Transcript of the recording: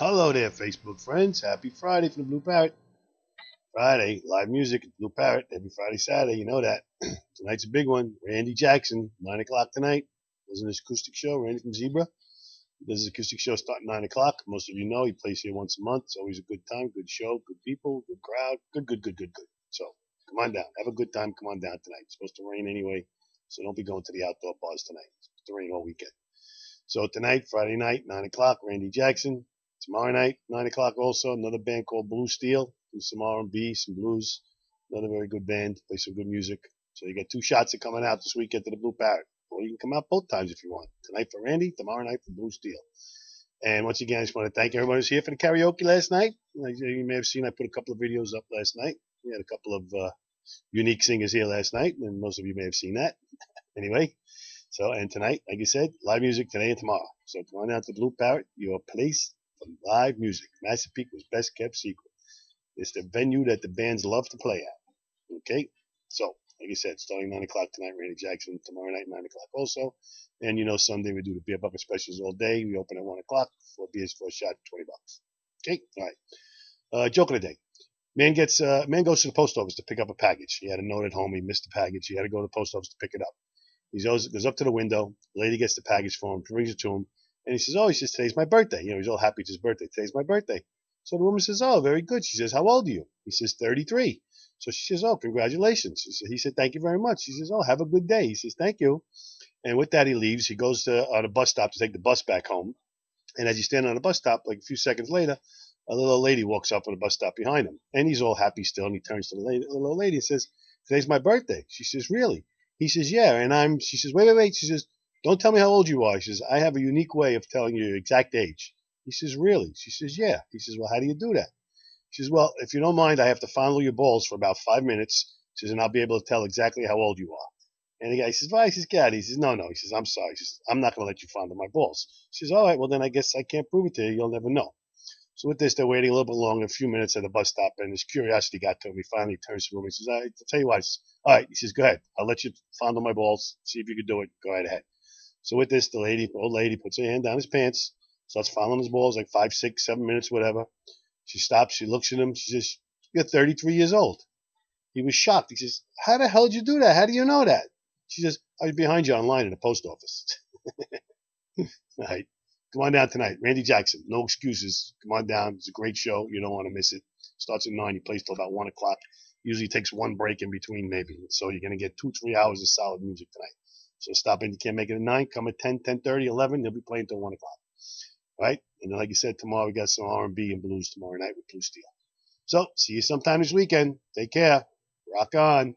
Hello there, Facebook friends. Happy Friday from the Blue Parrot. Friday, live music at the Blue Parrot every Friday, Saturday. You know that. Tonight's a big one. Randy Jackson, 9 o'clock tonight. Does an acoustic show. Randy from Zebra. He does his acoustic show starting 9 o'clock. Most of you know he plays here once a month. It's always a good time, good show, good people, good crowd. Good. So come on down. Have a good time. Come on down tonight. It's supposed to rain anyway, so don't be going to the outdoor bars tonight. It's supposed to rain all weekend. So tonight, Friday night, 9 o'clock, Randy Jackson. Tomorrow night, 9 o'clock also, another band called Blue Steel. Do some R&B, some blues. Another very good band. Play some good music. So you got two shots of coming out this weekend to the Blue Parrot. Or you can come out both times if you want. Tonight for Randy, tomorrow night for Blue Steel. And once again, I just want to thank everybody who's here for the karaoke last night. Like you may have seen, I put a couple of videos up last night. We had a couple of unique singers here last night, and most of you may have seen that. Anyway, so, and tonight, like I said, live music today and tomorrow. So come on out to Blue Parrot, your place for live music. Massapequa's best kept secret. It's the venue that the bands love to play at. Okay? So, like I said, starting 9 o'clock tonight, Randy Jackson. Tomorrow night, 9 o'clock also. And you know, Sunday we do the beer bucket specials all day. We open at 1 o'clock. 4 beers for a shot, $20. Okay? All right. Joke of the day. Man goes to the post office to pick up a package. He had a note at home. He missed the package. He had to go to the post office to pick it up. He goes up to the window. The lady gets the package for him, brings it to him, and he says, "Oh," he says, "today's my birthday." You know, he's all happy it's his birthday. Today's my birthday. So the woman says, "Oh, very good." She says, "How old are you?" He says, 33. So she says, "Oh, congratulations." He said, "Thank you very much." She says, "Oh, have a good day." He says, "Thank you." And with that, he leaves. He goes to on a bus stop to take the bus back home. And as he's standing on the bus stop, like a few seconds later, a little lady walks up on the bus stop behind him. And he's all happy still. And he turns to the little lady and says, "Today's my birthday." She says, "Really?" He says, "Yeah." And she says, "Wait. She says, "Don't tell me how old you are." She says, "I have a unique way of telling you your exact age." He says, "Really?" She says, "Yeah." He says, "Well, how do you do that?" She says, "Well, if you don't mind, I have to fondle your balls for about 5 minutes." She says, "And I'll be able to tell exactly how old you are." And the guy says, "Why?" He says, "God." He says, "No." He says, "I'm sorry." She says, "I'm not going to let you fondle my balls." She says, "All right, well, then I guess I can't prove it to you. You'll never know." So with this, they're waiting a little bit longer, a few minutes at the bus stop, and his curiosity got to him. He finally turns to him. He says, "I'll tell you what." He says, "All right." He says, "Go ahead. I'll let you fondle my balls. See if you can do it. Go right ahead." So with this, the old lady, puts her hand down his pants, starts fondling his balls like 5, 6, 7 minutes, whatever. She stops. She looks at him. She says, "You're 33 years old." He was shocked. He says, "How the hell did you do that? How do you know that?" She says, "I was behind you online in the post office." All right. Come on down tonight. Randy Jackson. No excuses. Come on down. It's a great show. You don't want to miss it. Starts at 9. He plays till about 1 o'clock. Usually takes one break in between, maybe. So you're going to get 2, 3 hours of solid music tonight. So stop in. You can't make it at 9. Come at 10, 10:30, 11. They'll be playing till 1 o'clock. All right. And then, like you said, tomorrow we got some R&B and blues tomorrow night with Blue Steel. So see you sometime this weekend. Take care. Rock on.